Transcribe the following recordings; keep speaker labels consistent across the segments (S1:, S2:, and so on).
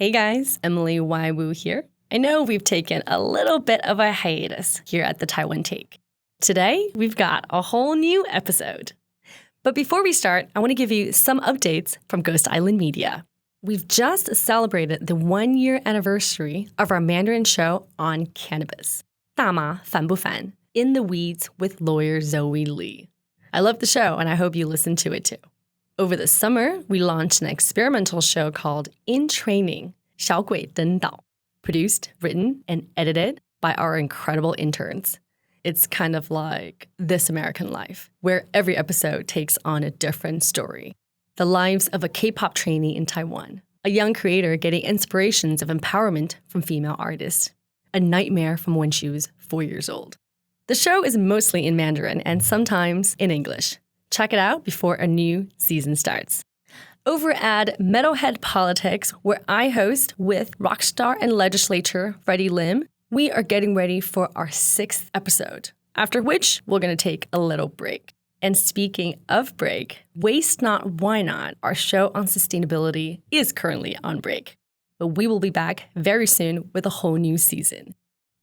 S1: Hey guys, Emily Y. Wu here. I know we've taken a little bit of a hiatus here at the Taiwan Take. Today, we've got a whole new episode. But before we start, I want to give you some updates from Ghost Island Media. We've just celebrated the 1-year anniversary of our Mandarin show on cannabis, 大麻烦不烦? In the Weeds with lawyer Zoe Lee. I love the show and I hope you listen to it too. Over the summer, we launched an experimental show called In Training, 小鬼登岛, produced, written, and edited by our incredible interns. It's kind of like This American Life, where every episode takes on a different story. The lives of a K-pop trainee in Taiwan, a young creator getting inspirations of empowerment from female artists, a nightmare from when she was 4 years old. The show is mostly in Mandarin and sometimes in English. Check it out before a new season starts. Over at Metalhead Politics, where I host with rockstar and legislator Freddie Lim, we are getting ready for our 6th episode, after which we're going to take a little break. And speaking of break, Waste Not, Why Not, our show on sustainability, is currently on break. But we will be back very soon with a whole new season.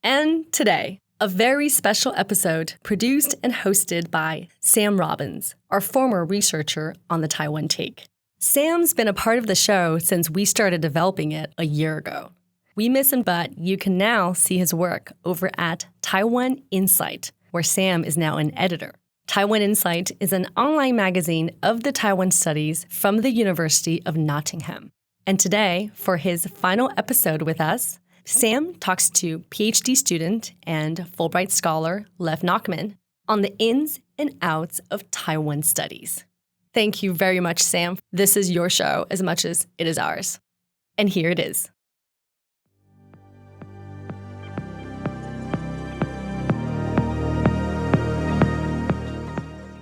S1: And today, a very special episode produced and hosted by Sam Robbins, our former researcher on the Taiwan Take. Sam's been a part of the show since we started developing it a year ago. We miss him, but you can now see his work over at Taiwan Insight, where Sam is now an editor. Taiwan Insight is an online magazine of the Taiwan Studies from the University of Nottingham. And today, for his final episode with us, Sam talks to PhD student and Fulbright scholar Lev Nachman on the ins and outs of Taiwan studies. Thank you very much, Sam. This is your show as much as it is ours. And here it is.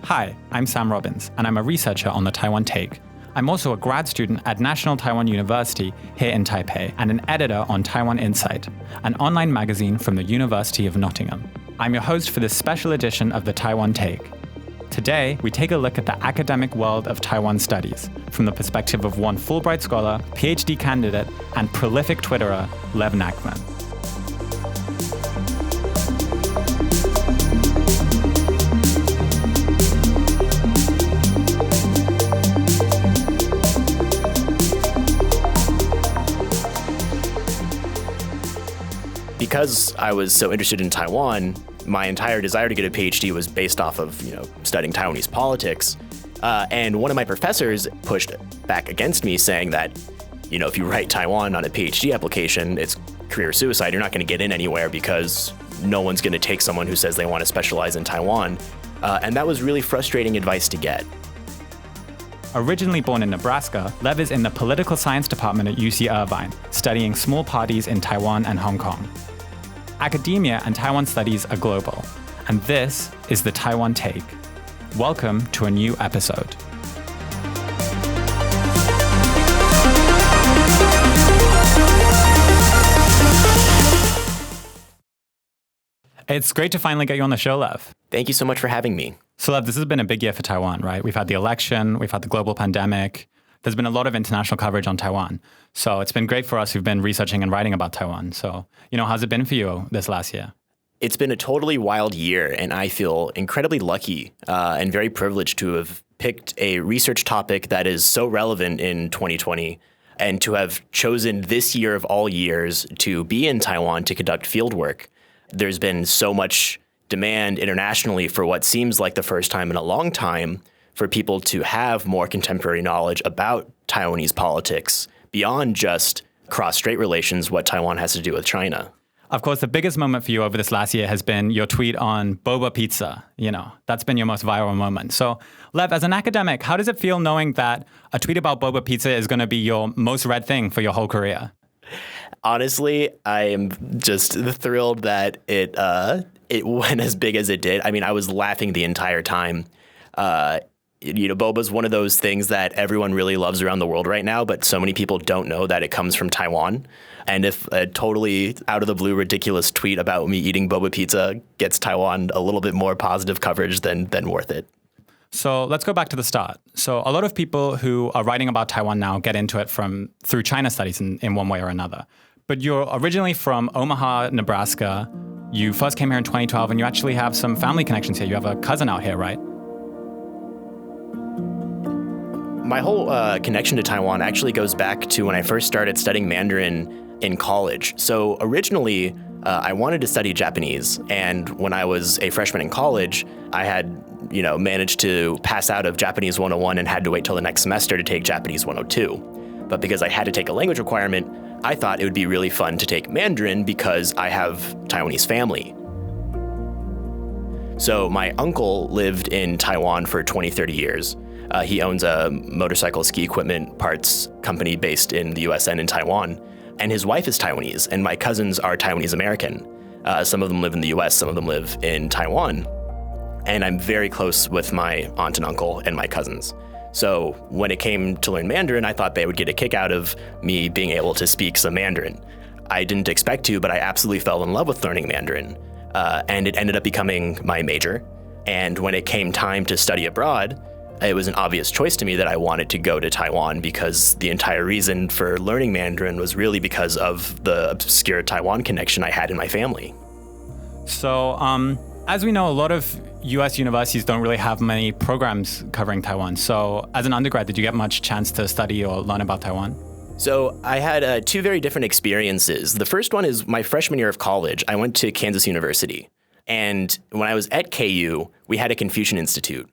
S2: Hi, I'm Sam Robbins, and I'm a researcher on the Taiwan Take. I'm also a grad student at National Taiwan University here in Taipei and an editor on Taiwan Insight, an online magazine from the University of Nottingham. I'm your host for this special edition of the Taiwan Take. Today, we take a look at the academic world of Taiwan studies from the perspective of one Fulbright scholar, PhD candidate, and prolific Twitterer, Lev Nachman.
S3: Because I was so interested in Taiwan, my entire desire to get a PhD was based off of, studying Taiwanese politics. And one of my professors pushed back against me saying that, if you write Taiwan on a PhD application, it's career suicide. You're not going to get in anywhere because no one's going to take someone who says they want to specialize in Taiwan. And that was really frustrating advice to get.
S2: Originally born in Nebraska, Lev is in the political science department at UC-Irvine, studying small parties in Taiwan and Hong Kong. Academia and Taiwan studies are global, and this is the Taiwan Take. Welcome to a new episode. It's great to finally get you on the show, Lev.
S3: Thank you so much for having me.
S2: So, Lev, this has been a big year for Taiwan, right? We've had the election, we've had the global pandemic. There's been a lot of international coverage on Taiwan. So it's been great for us who've been researching and writing about Taiwan. So, how's it been for you this last year?
S3: It's been a totally wild year, and I feel incredibly lucky and very privileged to have picked a research topic that is so relevant in 2020 and to have chosen this year of all years to be in Taiwan to conduct fieldwork. There's been so much demand internationally for what seems like the first time in a long time for people to have more contemporary knowledge about Taiwanese politics beyond just cross-strait relations, what Taiwan has to do with China.
S2: Of course, the biggest moment for you over this last year has been your tweet on boba pizza. That's been your most viral moment. So, Lev, as an academic, how does it feel knowing that a tweet about boba pizza is going to be your most read thing for your whole career?
S3: Honestly, I am just thrilled that it went as big as it did. I mean, I was laughing the entire time. Boba's one of those things that everyone really loves around the world right now, but so many people don't know that it comes from Taiwan. And if a totally out of the blue, ridiculous tweet about me eating boba pizza gets Taiwan a little bit more positive coverage, then worth it.
S2: So let's go back to the start. So a lot of people who are writing about Taiwan now get into it through China studies in one way or another. But you're originally from Omaha, Nebraska. You first came here in 2012, and you actually have some family connections here. You have a cousin out here, right?
S3: My whole connection to Taiwan actually goes back to when I first started studying Mandarin in college. So originally, I wanted to study Japanese, and when I was a freshman in college, I had managed to pass out of Japanese 101 and had to wait till the next semester to take Japanese 102. But because I had to take a language requirement, I thought it would be really fun to take Mandarin because I have Taiwanese family. So my uncle lived in Taiwan for 20, 30 years. He owns a motorcycle ski equipment parts company based in the US and in Taiwan. And his wife is Taiwanese, and my cousins are Taiwanese American. Some of them live in the US, some of them live in Taiwan. And I'm very close with my aunt and uncle and my cousins. So when it came to learn Mandarin, I thought they would get a kick out of me being able to speak some Mandarin. I didn't expect to, but I absolutely fell in love with learning Mandarin. And it ended up becoming my major. And when it came time to study abroad, it was an obvious choice to me that I wanted to go to Taiwan because the entire reason for learning Mandarin was really because of the obscure Taiwan connection I had in my family.
S2: So, as we know, a lot of US universities don't really have many programs covering Taiwan. So as an undergrad, did you get much chance to study or learn about Taiwan?
S3: So I had two very different experiences. The first one is my freshman year of college. I went to Kansas University. And when I was at KU, we had a Confucian Institute,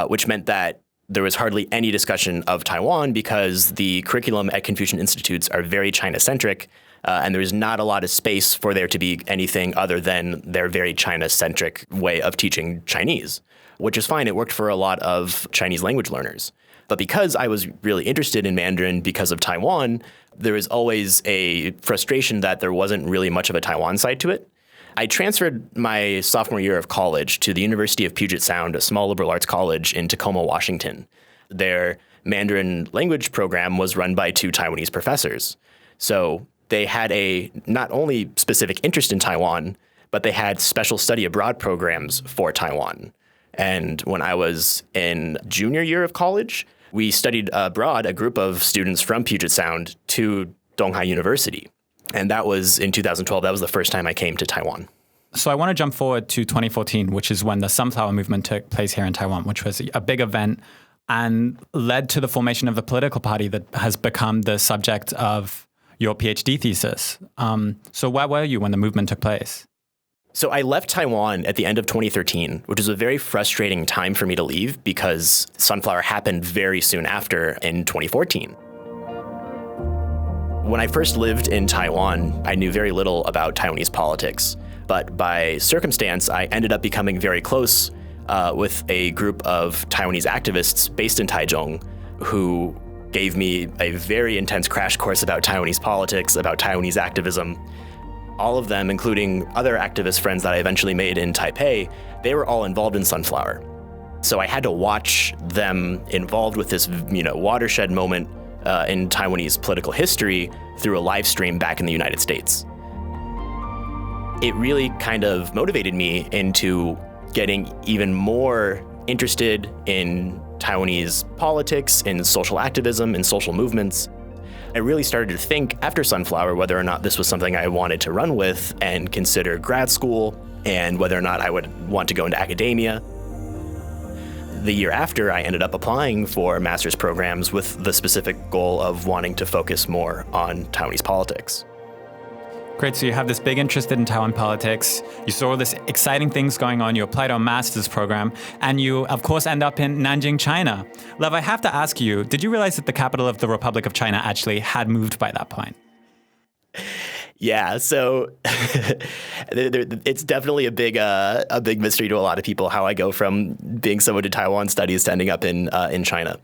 S3: which meant that there was hardly any discussion of Taiwan because the curriculum at Confucian Institutes are very China-centric, and there is not a lot of space for there to be anything other than their very China-centric way of teaching Chinese, which is fine. It worked for a lot of Chinese language learners. But because I was really interested in Mandarin because of Taiwan, there was always a frustration that there wasn't really much of a Taiwan side to it. I transferred my sophomore year of college to the University of Puget Sound, a small liberal arts college in Tacoma, Washington. Their Mandarin language program was run by two Taiwanese professors. So they had a not only specific interest in Taiwan, but they had special study abroad programs for Taiwan. And when I was in junior year of college, we studied abroad, a group of students from Puget Sound to Donghai University. And that was in 2012. That was the first time I came to Taiwan.
S2: So I want to jump forward to 2014, which is when the Sunflower Movement took place here in Taiwan, which was a big event and led to the formation of the political party that has become the subject of your PhD thesis. So where were you when the movement took place?
S3: So I left Taiwan at the end of 2013, which was a very frustrating time for me to leave because Sunflower happened very soon after in 2014. When I first lived in Taiwan, I knew very little about Taiwanese politics. But by circumstance, I ended up becoming very close with a group of Taiwanese activists based in Taichung who gave me a very intense crash course about Taiwanese politics, about Taiwanese activism. All of them, including other activist friends that I eventually made in Taipei, they were all involved in Sunflower. So I had to watch them involved with this, watershed moment in Taiwanese political history through a live stream back in the United States. It really kind of motivated me into getting even more interested in Taiwanese politics, in social activism, in social movements. I really started to think after Sunflower whether or not this was something I wanted to run with and consider grad school, and whether or not I would want to go into academia. The year after, I ended up applying for master's programs with the specific goal of wanting to focus more on Taiwanese politics.
S2: Great, so you have this big interest in Taiwan politics. You saw all this exciting things going on. You applied to a master's program, and you, of course, end up in Nanjing, China. Lev, I have to ask you, did you realize that the capital of the Republic of China actually had moved by that point?
S3: Yeah, so it's definitely a big mystery to a lot of people how I go from being someone to Taiwan Studies to ending up in China.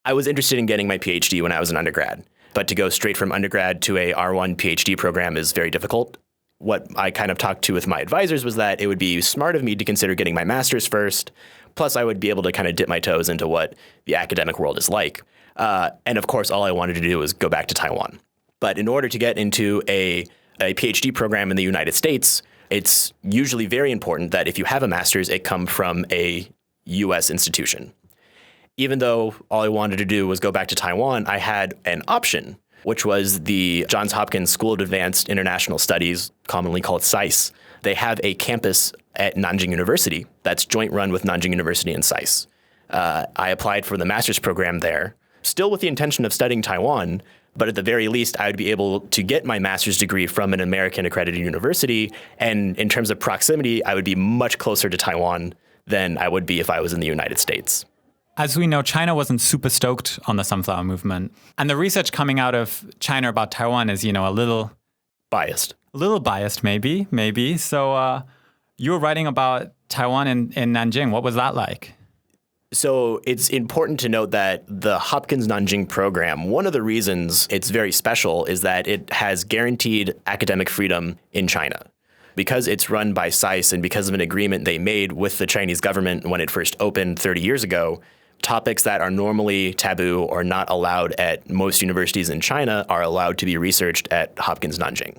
S3: I was interested in getting my PhD when I was an undergrad, but to go straight from undergrad to a R1 PhD program is very difficult. What I kind of talked to with my advisors was that it would be smart of me to consider getting my master's first, plus I would be able to kind of dip my toes into what the academic world is like. And of course, all I wanted to do was go back to Taiwan. But in order to get into a PhD program in the United States, it's usually very important that if you have a master's, it come from a U.S. institution. even though all I wanted to do was go back to Taiwan, I had an option, which was the Johns Hopkins School of Advanced International Studies, commonly called SAIS. They have a campus at Nanjing University that's joint run with Nanjing University and SAIS. I applied for the master's program there, still with the intention of studying Taiwan, but at the very least, I would be able to get my master's degree from an American accredited university. And in terms of proximity, I would be much closer to Taiwan than I would be if I was in the United States.
S2: As we know, China wasn't super stoked on the sunflower movement. And the research coming out of China about Taiwan is, a little
S3: Biased.
S2: A little biased, maybe. So you were writing about Taiwan in Nanjing. What was that like?
S3: So it's important to note that the Hopkins Nanjing program, one of the reasons it's very special is that it has guaranteed academic freedom in China. Because it's run by SAIS and because of an agreement they made with the Chinese government when it first opened 30 years ago, topics that are normally taboo or not allowed at most universities in China are allowed to be researched at Hopkins Nanjing.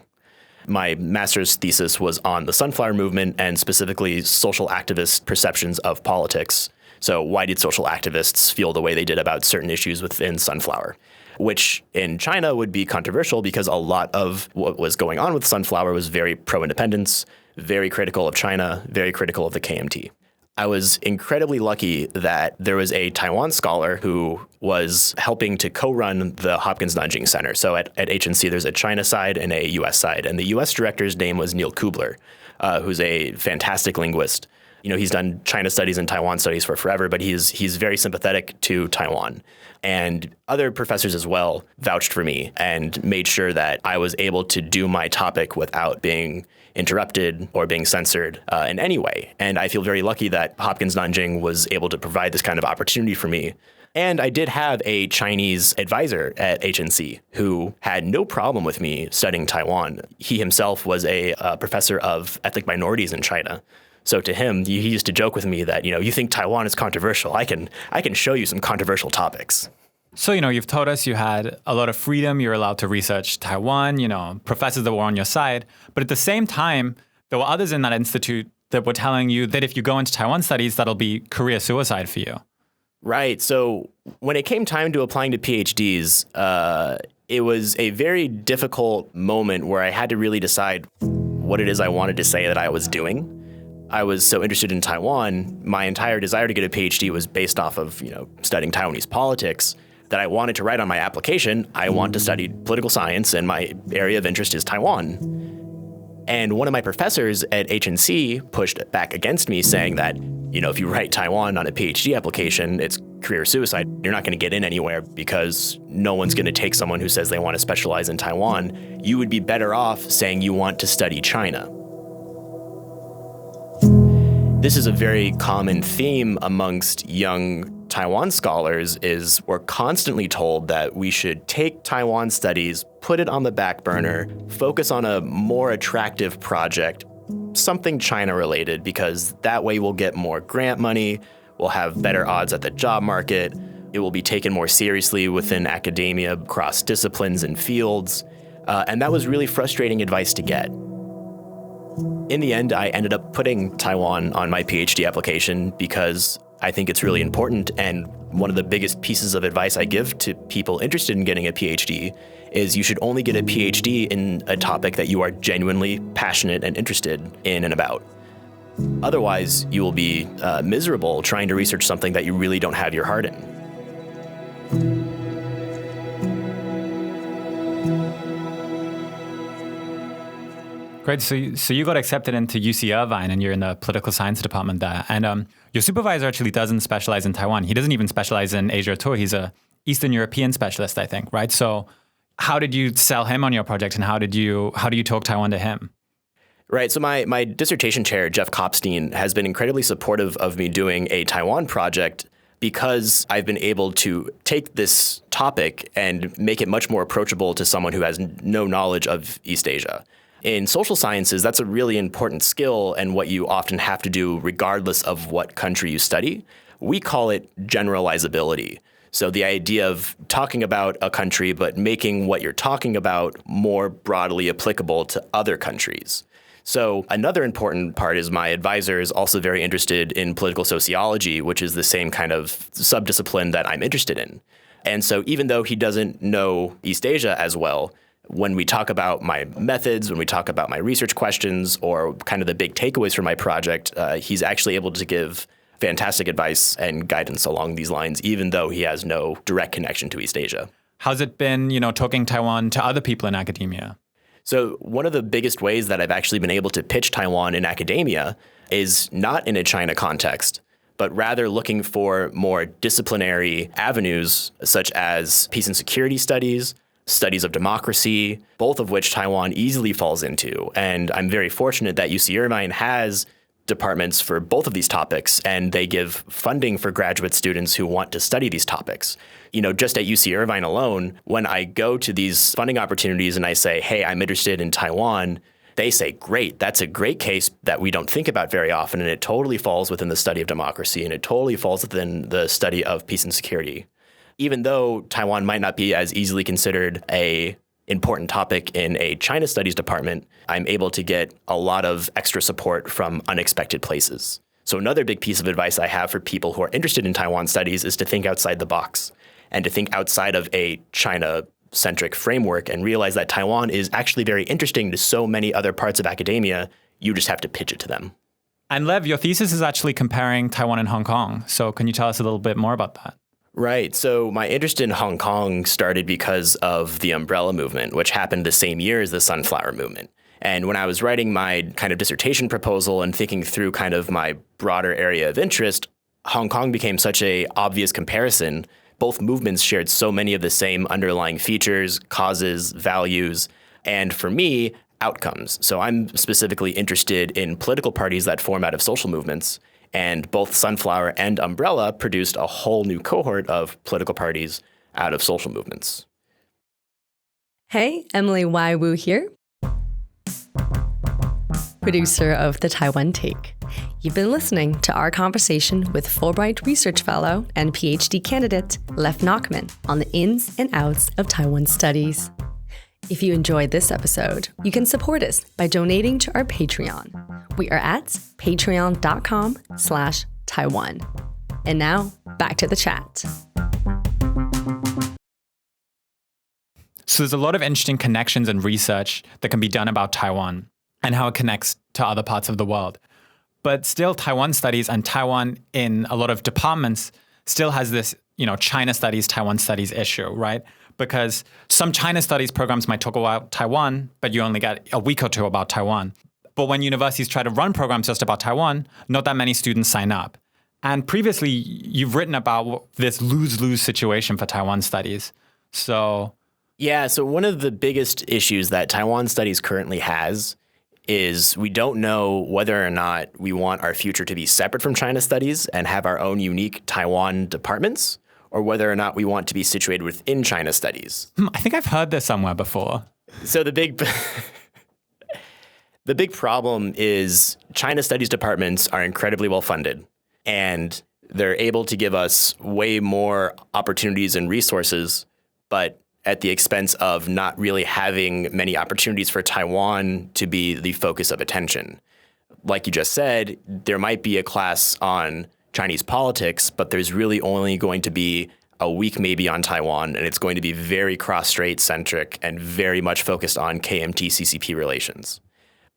S3: My master's thesis was on the sunflower movement and specifically social activist perceptions of politics. So why did social activists feel the way they did about certain issues within sunflower? Which in China would be controversial because a lot of what was going on with sunflower was very pro-independence, very critical of China, very critical of the KMT. I was incredibly lucky that there was a Taiwan scholar who was helping to co-run the Hopkins Nanjing Center. So at HNC, there's a China side and a U.S. side. And the U.S. director's name was Neil Kubler, who's a fantastic linguist. He's done China studies and Taiwan studies for forever, but he's very sympathetic to Taiwan. And other professors as well vouched for me and made sure that I was able to do my topic without being interrupted or being censored in any way. And I feel very lucky that Hopkins Nanjing was able to provide this kind of opportunity for me. And I did have a Chinese advisor at HNC who had no problem with me studying Taiwan. He himself was a professor of ethnic minorities in China. So to him, he used to joke with me that, you think Taiwan is controversial. I can show you some controversial topics.
S2: So, you've told us you had a lot of freedom. You're allowed to research Taiwan, professors that were on your side. But at the same time, there were others in that institute that were telling you that if you go into Taiwan studies, that'll be career suicide for you.
S3: Right. So when it came time to applying to PhDs, it was a very difficult moment where I had to really decide what it is I wanted to say that I was doing. I was so interested in Taiwan, my entire desire to get a PhD was based off of, studying Taiwanese politics, that I wanted to write on my application, I want to study political science and my area of interest is Taiwan. And one of my professors at HNC pushed back against me saying that, if you write Taiwan on a PhD application, it's career suicide. You're not going to get in anywhere because no one's going to take someone who says they want to specialize in Taiwan. You would be better off saying you want to study China. This is a very common theme amongst young Taiwan scholars is we're constantly told that we should take Taiwan studies, put it on the back burner, focus on a more attractive project, something China related, because that way we'll get more grant money, we'll have better odds at the job market, it will be taken more seriously within academia across disciplines and fields. And that was really frustrating advice to get. In the end, I ended up putting Taiwan on my PhD application because I think it's really important. And one of the biggest pieces of advice I give to people interested in getting a PhD is you should only get a PhD in a topic that you are genuinely passionate and interested in and about. Otherwise, you will be miserable trying to research something that you really don't have your heart in.
S2: Great. So you got accepted into UC-Irvine and you're in the political science department there. And your supervisor actually doesn't specialize in Taiwan. He doesn't even specialize in Asia at all. He's a Eastern European specialist, I think, right? So how did you sell him on your project and how do you talk Taiwan to him?
S3: Right. So my dissertation chair, Jeff Kopstein, has been incredibly supportive of me doing a Taiwan project because I've been able to take this topic and make it much more approachable to someone who has no knowledge of East Asia. In social sciences, that's a really important skill and what you often have to do regardless of what country you study. We call it generalizability. So the idea of talking about a country, but making what you're talking about more broadly applicable to other countries. So another important part is my advisor is also very interested in political sociology, which is the same kind of subdiscipline that I'm interested in. And so even though he doesn't know East Asia as well, when we talk about my methods, when we talk about my research questions, or kind of the big takeaways from my project, he's actually able to give fantastic advice and guidance along these lines, even though he has no direct connection to East Asia.
S2: How's it been, talking Taiwan to other people in academia?
S3: So one of the biggest ways that I've actually been able to pitch Taiwan in academia is not in a China context, but rather looking for more disciplinary avenues such as peace and security studies, studies of democracy, both of which Taiwan easily falls into. And I'm very fortunate that UC-Irvine has departments for both of these topics, and they give funding for graduate students who want to study these topics. Just at UC-Irvine alone, when I go to these funding opportunities and I say, hey, I'm interested in Taiwan, they say, great, that's a great case that we don't think about very often, and it totally falls within the study of democracy, and it totally falls within the study of peace and security. Even though Taiwan might not be as easily considered a important topic in a China studies department, I'm able to get a lot of extra support from unexpected places. So another big piece of advice I have for people who are interested in Taiwan studies is to think outside the box and to think outside of a China-centric framework and realize that Taiwan is actually very interesting to so many other parts of academia. You just have to pitch it to them.
S2: And Lev, your thesis is actually comparing Taiwan and Hong Kong. So can you tell us a little bit more about that?
S3: Right. So my interest in Hong Kong started because of the umbrella movement, which happened the same year as the Sunflower movement. And when I was writing my kind of dissertation proposal and thinking through kind of my broader area of interest, Hong Kong became such an obvious comparison. Both movements shared so many of the same underlying features, causes, values, and for me, outcomes. So I'm specifically interested in political parties that form out of social movements. And both Sunflower and Umbrella produced a whole new cohort of political parties out of social movements.
S1: Hey, Emily Y. Wu here, producer of the Taiwan Take. You've been listening to our conversation with Fulbright Research Fellow and PhD candidate Lev Nachman on the ins and outs of Taiwan studies. If you enjoyed this episode, you can support us by donating to our Patreon. We are at patreon.com/Taiwan. And now, back to the chat.
S2: So there's a lot of interesting connections and research that can be done about Taiwan and how it connects to other parts of the world. But still, Taiwan studies and Taiwan in a lot of departments still has this, China studies, Taiwan studies issue, right? Because some China studies programs might talk about Taiwan, but you only get a week or two about Taiwan. But when universities try to run programs just about Taiwan, not that many students sign up. And previously, you've written about this lose-lose situation for Taiwan studies. So
S3: one of the biggest issues that Taiwan studies currently has is we don't know whether or not we want our future to be separate from China studies and have our own unique Taiwan departments, or whether or not we want to be situated within China studies.
S2: I think I've heard this somewhere before.
S3: So the big problem is China studies departments are incredibly well funded, and they're able to give us way more opportunities and resources, but at the expense of not really having many opportunities for Taiwan to be the focus of attention. Like you just said, there might be a class on Chinese politics, but there's really only going to be a week maybe on Taiwan, and it's going to be very cross-strait centric and very much focused on KMT-CCP relations.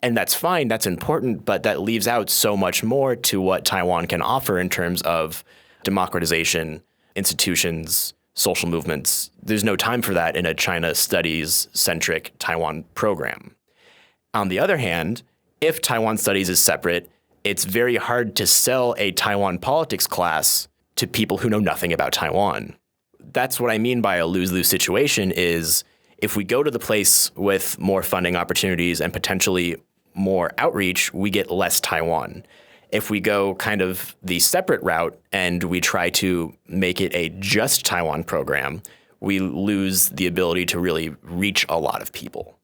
S3: And that's fine, that's important, but that leaves out so much more to what Taiwan can offer in terms of democratization, institutions, social movements. There's no time for that in a China studies-centric Taiwan program. On the other hand, if Taiwan studies is separate, it's very hard to sell a Taiwan politics class to people who know nothing about Taiwan. That's what I mean by a lose-lose situation is if we go to the place with more funding opportunities and potentially more outreach, we get less Taiwan. If we go kind of the separate route and we try to make it a just Taiwan program, we lose the ability to really reach a lot of people.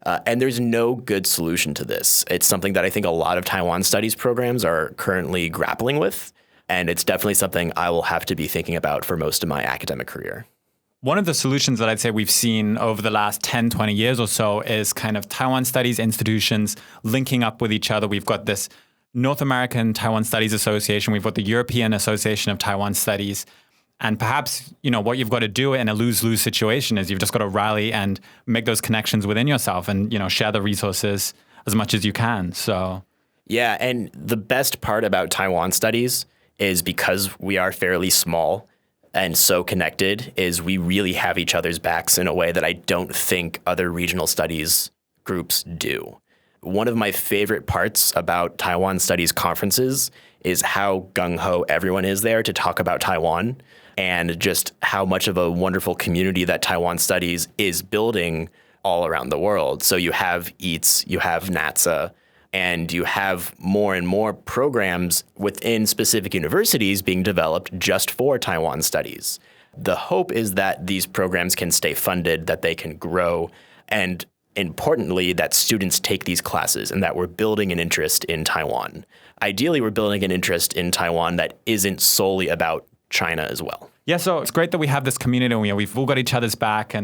S3: And there's no good solution to this. It's something that I think a lot of Taiwan studies programs are currently grappling with, and it's definitely something I will have to be thinking about for most of my academic career.
S2: One of the solutions that I'd say we've seen over the last 10, 20 years or so is kind of Taiwan Studies institutions linking up with each other. We've got this North American Taiwan Studies Association. We've got the European Association of Taiwan Studies. And perhaps, what you've got to do in a lose-lose situation is you've just got to rally and make those connections within yourself and, share the resources as much as you can. So,
S3: yeah. And the best part about Taiwan Studies is because we are fairly small and so connected is we really have each other's backs in a way that I don't think other regional studies groups do. One of my favorite parts about Taiwan Studies conferences is how gung-ho everyone is there to talk about Taiwan and just how much of a wonderful community that Taiwan Studies is building all around the world. So you have EATS, you have NATSA, and you have more and more programs within specific universities being developed just for Taiwan studies. The hope is that these programs can stay funded, that they can grow, and importantly, that students take these classes and that we're building an interest in Taiwan. Ideally, we're building an interest in Taiwan that isn't solely about China as well.
S2: Yeah, so it's great that we have this community and we've all got each other's back.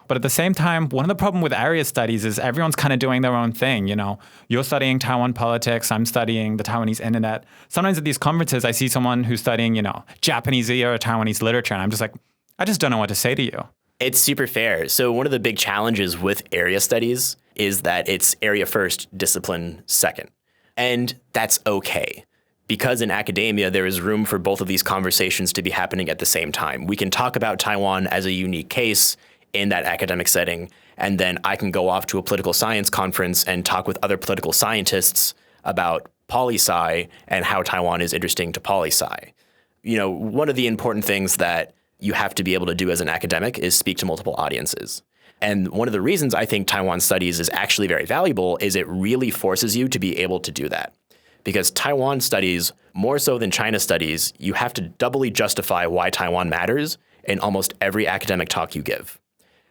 S2: But at the same time, one of the problems with area studies is everyone's kind of doing their own thing. You're studying Taiwan politics. I'm studying the Taiwanese internet. Sometimes at these conferences, I see someone who's studying, Japanese or Taiwanese literature. And I'm just like, I just don't know what to say to you.
S3: It's super fair. So one of the big challenges with area studies is that it's area first, discipline second. And that's okay. Because in academia, there is room for both of these conversations to be happening at the same time. We can talk about Taiwan as a unique case in that academic setting, and then I can go off to a political science conference and talk with other political scientists about poli-sci and how Taiwan is interesting to poli-sci. One of the important things that you have to be able to do as an academic is speak to multiple audiences. And one of the reasons I think Taiwan Studies is actually very valuable is it really forces you to be able to do that. Because Taiwan Studies, more so than China Studies, you have to doubly justify why Taiwan matters in almost every academic talk you give.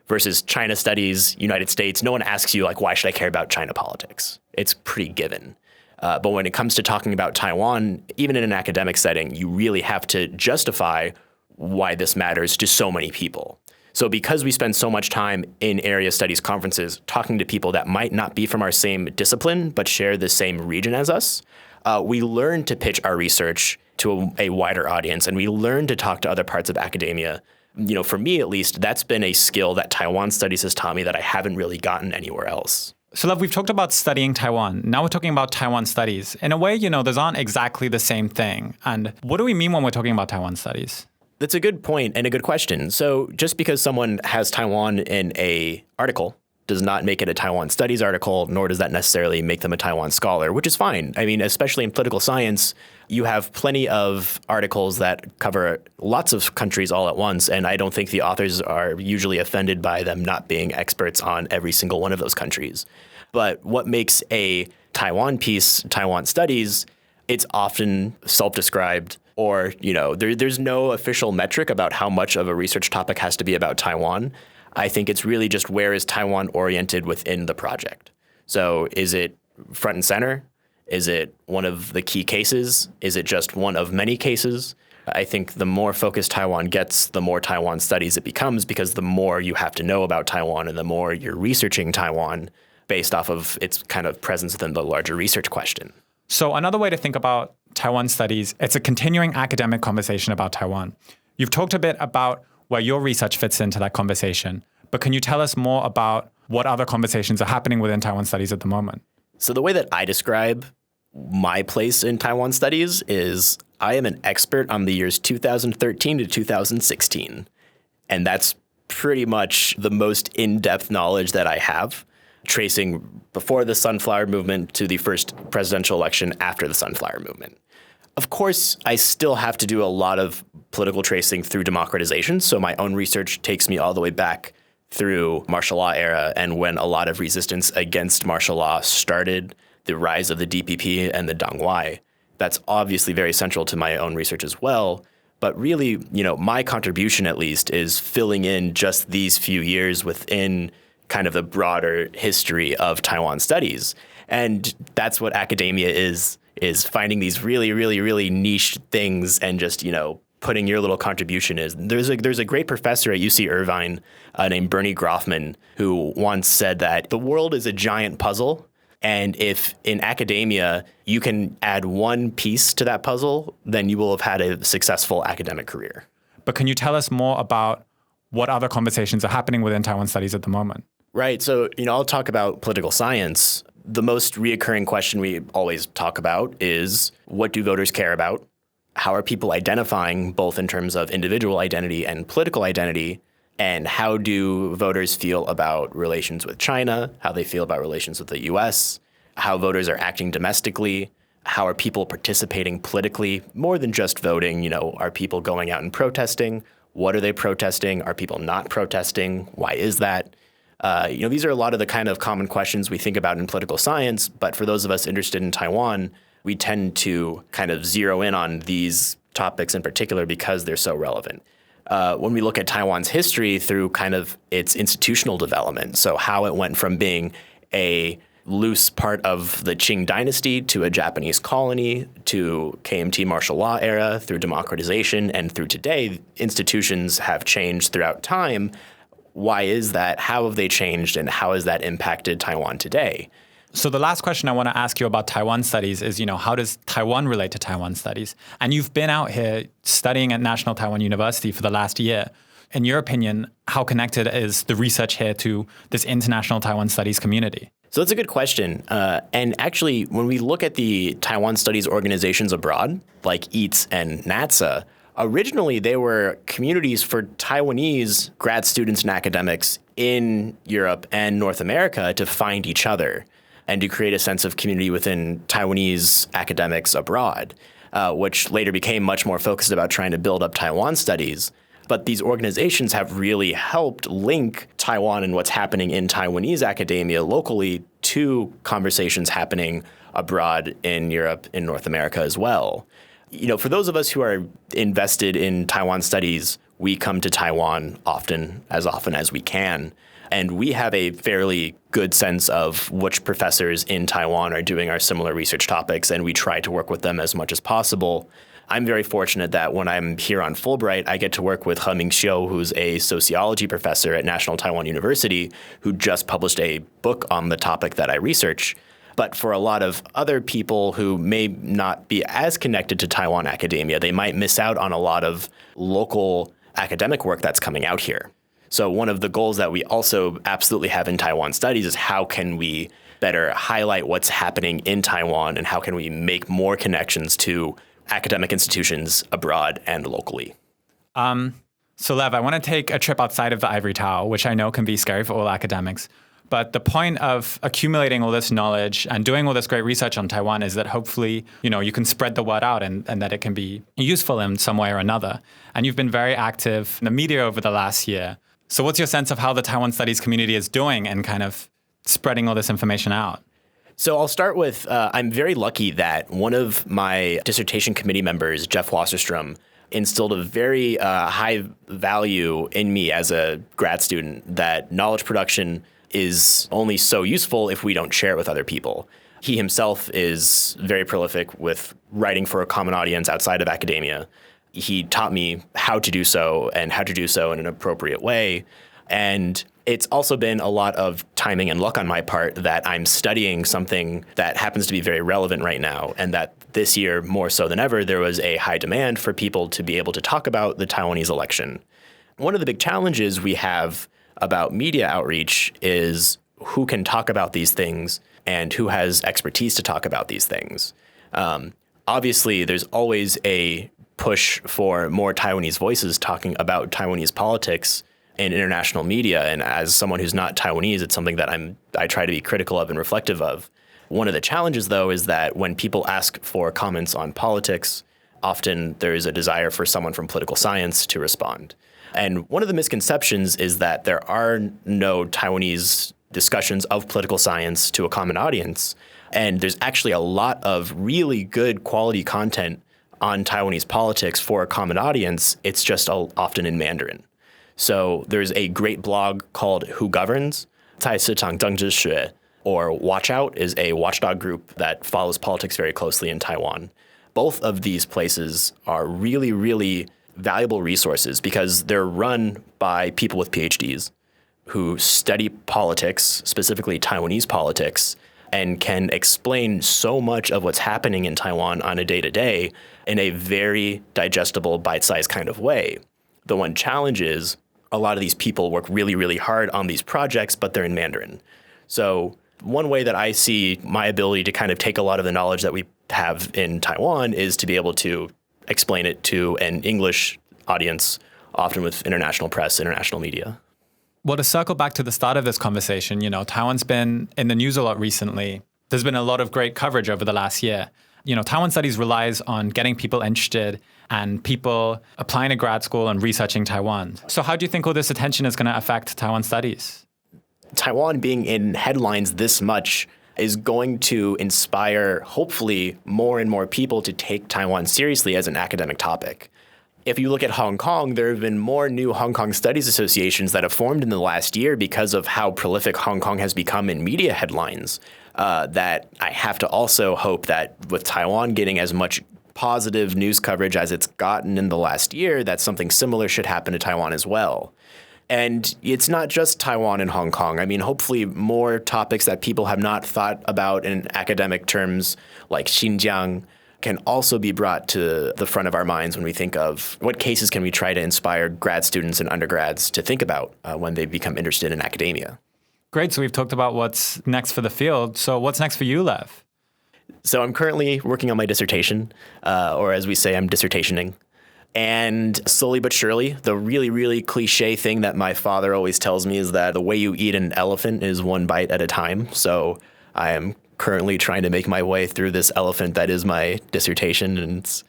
S3: Versus China Studies, United States, no one asks you, why should I care about China politics? It's pretty given. But when it comes to talking about Taiwan, even in an academic setting, you really have to justify why this matters to so many people. So because we spend so much time in area studies conferences talking to people that might not be from our same discipline, but share the same region as us, we learn to pitch our research to a wider audience, and we learn to talk to other parts of academia. For me, at least, that's been a skill that Taiwan Studies has taught me that I haven't really gotten anywhere else.
S2: So, Lev, we've talked about studying Taiwan. Now we're talking about Taiwan Studies. In a way, those aren't exactly the same thing. And what do we mean when we're talking about Taiwan Studies?
S3: That's a good point and a good question. So just because someone has Taiwan in an article does not make it a Taiwan Studies article, nor does that necessarily make them a Taiwan scholar, which is fine. I mean, especially in political science, you have plenty of articles that cover lots of countries all at once, and I don't think the authors are usually offended by them not being experts on every single one of those countries. But what makes a Taiwan piece Taiwan Studies, it's often self-described, or, there's no official metric about how much of a research topic has to be about Taiwan. I think it's really just where is Taiwan oriented within the project. So is it front and center? Is it one of the key cases? Is it just one of many cases? I think the more focused Taiwan gets, the more Taiwan Studies it becomes, because the more you have to know about Taiwan and the more you're researching Taiwan based off of its kind of presence within the larger research question.
S2: So another way to think about Taiwan Studies, it's a continuing academic conversation about Taiwan. You've talked a bit about where your research fits into that conversation, but can you tell us more about what other conversations are happening within Taiwan Studies at the moment?
S3: So the way that I describe my place in Taiwan Studies is I am an expert on the years 2013 to 2016. And that's pretty much the most in-depth knowledge that I have, tracing before the Sunflower Movement to the first presidential election after the Sunflower Movement. Of course, I still have to do a lot of political tracing through democratization, so my own research takes me all the way back through martial law era and when a lot of resistance against martial law started, the rise of the DPP and the Dang Wai. That's obviously very central to my own research as well. But really, my contribution at least is filling in just these few years within kind of the broader history of Taiwan Studies. And that's what academia is finding these really, really, really niche things and just, putting your little contribution is. There's a great professor at UC-Irvine named Bernie Groffman who once said that the world is a giant puzzle. And if in academia you can add one piece to that puzzle, then you will have had a successful academic career.
S2: But can you tell us more about what other conversations are happening within Taiwan Studies at the moment?
S3: Right. So, I'll talk about political science. The most reoccurring question we always talk about is, what do voters care about? How are people identifying, both in terms of individual identity and political identity? And how do voters feel about relations with China, how they feel about relations with the US, how voters are acting domestically, how are people participating politically, more than just voting? Are people going out and protesting? What are they protesting? Are people not protesting? Why is that? These are a lot of the kind of common questions we think about in political science, but for those of us interested in Taiwan, we tend to kind of zero in on these topics in particular because they're so relevant. When we look at Taiwan's history through kind of its institutional development, so how it went from being a loose part of the Qing dynasty to a Japanese colony to KMT martial law era through democratization and through today, institutions have changed throughout time. Why is that? How have they changed? And how has that impacted Taiwan today?
S2: So the last question I want to ask you about Taiwan Studies is, how does Taiwan relate to Taiwan Studies? And you've been out here studying at National Taiwan University for the last year. In your opinion, how connected is the research here to this international Taiwan Studies community?
S3: So that's a good question. And actually, when we look at the Taiwan Studies organizations abroad, like EATS and NATSA, originally they were communities for Taiwanese grad students and academics in Europe and North America to find each other and to create a sense of community within Taiwanese academics abroad, which later became much more focused about trying to build up Taiwan studies. But these organizations have really helped link Taiwan and what's happening in Taiwanese academia locally to conversations happening abroad in Europe, in North America as well. For those of us who are invested in Taiwan studies, we come to Taiwan often as we can. And we have a fairly good sense of which professors in Taiwan are doing our similar research topics, and we try to work with them as much as possible. I'm very fortunate that when I'm here on Fulbright, I get to work with He Ming-xiu, who's a sociology professor at National Taiwan University, who just published a book on the topic that I research. But for a lot of other people who may not be as connected to Taiwan academia, they might miss out on a lot of local academic work that's coming out here. So one of the goals that we also absolutely have in Taiwan Studies is how can we better highlight what's happening in Taiwan and how can we make more connections to academic institutions abroad and locally.
S2: So Lev, I want to take a trip outside of the ivory tower, which I know can be scary for all academics. But the point of accumulating all this knowledge and doing all this great research on Taiwan is that hopefully, you can spread the word out and that it can be useful in some way or another. And you've been very active in the media over the last year. So what's your sense of how the Taiwan Studies community is doing and kind of spreading all this information out?
S3: So I'll start with, I'm very lucky that one of my dissertation committee members, Jeff Wasserstrom, instilled a very high value in me as a grad student that knowledge production is only so useful if we don't share it with other people. He himself is very prolific with writing for a common audience outside of academia. He taught me how to do so and how to do so in an appropriate way. And it's also been a lot of timing and luck on my part that I'm studying something that happens to be very relevant right now, and that this year, more so than ever, there was a high demand for people to be able to talk about the Taiwanese election. One of the big challenges we have about media outreach is who can talk about these things and who has expertise to talk about these things. Obviously, there's always a push for more Taiwanese voices talking about Taiwanese politics in international media. And as someone who's not Taiwanese, it's something that I try to be critical of and reflective of. One of the challenges, though, is that when people ask for comments on politics, often there is a desire for someone from political science to respond. And one of the misconceptions is that there are no Taiwanese discussions of political science to a common audience. And there's actually a lot of really good quality content on Taiwanese politics for a common audience. It's just often in Mandarin. So there's a great blog called Who Governs? 菜市场政治学, or Watch Out is a watchdog group that follows politics very closely in Taiwan. Both of these places are really, really valuable resources because they're run by people with PhDs who study politics, specifically Taiwanese politics, and can explain so much of what's happening in Taiwan on a day-to-day in a very digestible, bite-sized kind of way. The one challenge is a lot of these people work really, really hard on these projects, but they're in Mandarin. So one way that I see my ability to kind of take a lot of the knowledge that we have in Taiwan is to be able to explain it to an English audience, often with international press, international media.
S2: Well, to circle back to the start of this conversation, Taiwan's been in the news a lot recently. There's been a lot of great coverage over the last year. Taiwan Studies relies on getting people interested and people applying to grad school and researching Taiwan. So how do you think all this attention is going to affect Taiwan Studies?
S3: Taiwan being in headlines this much is going to inspire, hopefully, more and more people to take Taiwan seriously as an academic topic. If you look at Hong Kong, there have been more new Hong Kong studies associations that have formed in the last year because of how prolific Hong Kong has become in media headlines, that I have to also hope that with Taiwan getting as much positive news coverage as it's gotten in the last year, that something similar should happen to Taiwan as well. And it's not just Taiwan and Hong Kong. I mean, hopefully more topics that people have not thought about in academic terms, like Xinjiang, can also be brought to the front of our minds when we think of what cases can we try to inspire grad students and undergrads to think about when they become interested in academia.
S2: Great. So we've talked about what's next for the field. So what's next for you, Lev?
S3: So I'm currently working on my dissertation, or as we say, I'm dissertationing. And slowly but surely, the really, really cliche thing that my father always tells me is that the way you eat an elephant is one bite at a time. So I am currently trying to make my way through this elephant that is my dissertation, and it's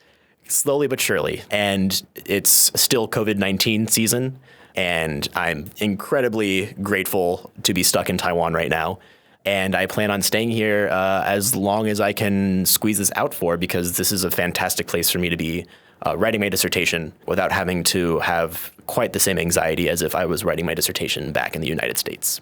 S3: slowly but surely. And it's still COVID-19 season, and I'm incredibly grateful to be stuck in Taiwan right now. And I plan on staying here as long as I can squeeze this out for, because this is a fantastic place for me to be writing my dissertation without having to have quite the same anxiety as if I was writing my dissertation back in the United States.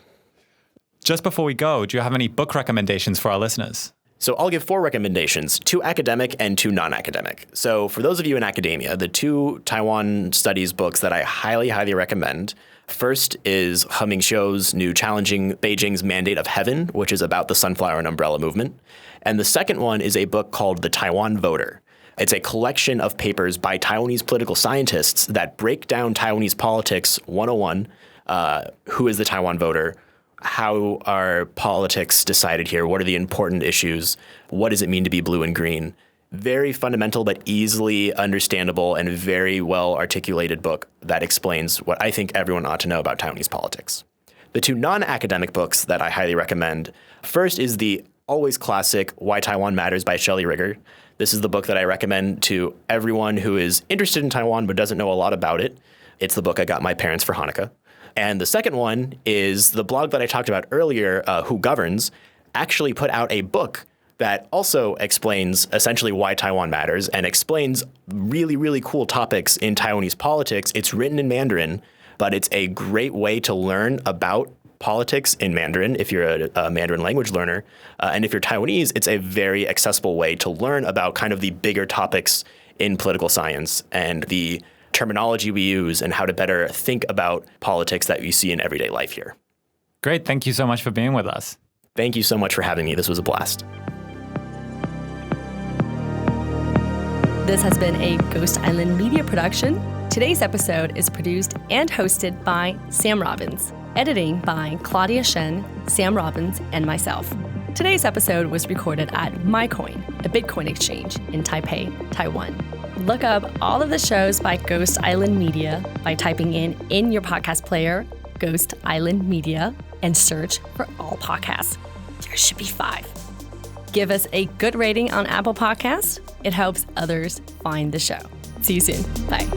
S2: Just before we go, do you have any book recommendations for our listeners?
S3: So I'll give 4 recommendations, 2 academic and 2 non-academic. So for those of you in academia, the 2 Taiwan Studies books that I highly, highly recommend. First is He Mingxiu's new Challenging Beijing's Mandate of Heaven, which is about the Sunflower and Umbrella Movement. And the second one is a book called The Taiwan Voter. It's a collection of papers by Taiwanese political scientists that break down Taiwanese politics 101, who is the Taiwan voter, how are politics decided here, what are the important issues, what does it mean to be blue and green. Very fundamental but easily understandable and very well articulated book that explains what I think everyone ought to know about Taiwanese politics. The 2 non-academic books that I highly recommend, first is the always classic Why Taiwan Matters by Shelley Rigger. This is the book that I recommend to everyone who is interested in Taiwan but doesn't know a lot about it. It's the book I got my parents for Hanukkah. And the second one is the blog that I talked about earlier, Who Governs, actually put out a book that also explains essentially why Taiwan matters and explains really, really cool topics in Taiwanese politics. It's written in Mandarin, but it's a great way to learn about politics in Mandarin if you're a Mandarin language learner. And if you're Taiwanese, it's a very accessible way to learn about kind of the bigger topics in political science and the terminology we use and how to better think about politics that you see in everyday life here.
S2: Great. Thank you so much for being with us.
S3: Thank you so much for having me. This was a blast.
S1: This has been a Ghost Island Media production. Today's episode is produced and hosted by Sam Robbins. Editing by Claudia, Sheng, Sam Robbins, and myself. Today's episode was recorded at MyCoin, a Bitcoin exchange in Taipei, Taiwan. Look up all of the shows by Ghost Island Media by typing in your podcast player, Ghost Island Media, and search for all podcasts. There should be 5. Give us a good rating on Apple Podcasts. It helps others find the show. See you soon. Bye.